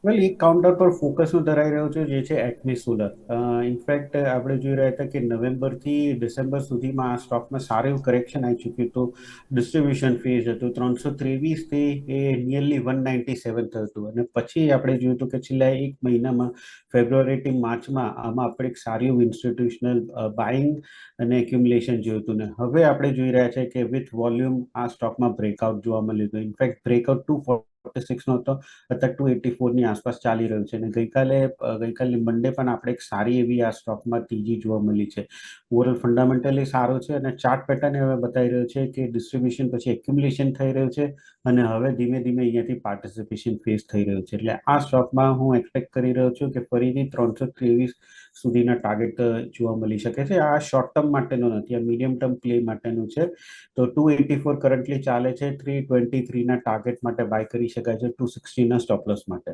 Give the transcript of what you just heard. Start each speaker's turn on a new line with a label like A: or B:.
A: વેલ એક કાઉન્ટર પર ફોકસ હું ધરાઈ રહ્યો છું જે છે એક્મી સોલર. ઇનફેક્ટ આપણે જોઈ રહ્યા હતા કે નવેમ્બરથી ડિસેમ્બર સુધીમાં આ સ્ટોકમાં સારું એવું કરેક્શન આવી ચૂક્યું હતું. ડિસ્ટ્રીબ્યુશન ફેઝ હતું 323 થી એ નિયરલી 197 થયું હતું અને પછી આપણે જોયું હતું કે છેલ્લા એક મહિનામાં ફેબ્રુઆરી થી માર્ચમાં આમાં આપણે એક સારી એવું ઇન્સ્ટિટ્યુશનલ બાઇંગ અને એક્યુમ્યુલેશન જોયું હતું ને હવે આપણે જોઈ રહ્યા છે કે વિથ વોલ્યુમ આ સ્ટોકમાં બ્રેકઆઉટ જોવા મળ્યું હતું. ઇનફેક્ટ બ્રેકઆઉટ 246 નો હતો, અત્યારે 284 ની આસપાસ ચાલી રહ્યું છે અને ગઈકાલે મંડે પણ આપણે એક સારી એવી આ સ્ટોકમાં તેજી જોવા મળી છે. ઓવરઓલ ફંડામેન્ટલી સારું છે અને ચાર્ટ પેટર્ન હવે બતાવી રહ્યો છે કે ડિસ્ટ્રીબ્યુશન પછી એક્યુમ્યુલેશન થઈ રહ્યું છે અને હવે ધીમે ધીમે અહીંયાથી પાર્ટિસિપેશન ફેઝ થઈ રહ્યું છે. એટલે આ સ્ટોકમાં હું એક્સપેક્ટ કરી રહ્યો છું કે ફરીથી 323 સુધીના ટાર્ગેટ જોવા મળી શકે છે. આ શોર્ટ ટર્મ માટેનો નથી, આ મીડિયમ ટર્મ પ્લે માટેનું છે. તો 284 કરન્ટલી ચાલે છે, 323 ના ટાર્ગેટ માટે બાય કરી શકાય છે, 260 ના સ્ટોપ લોસ માટે.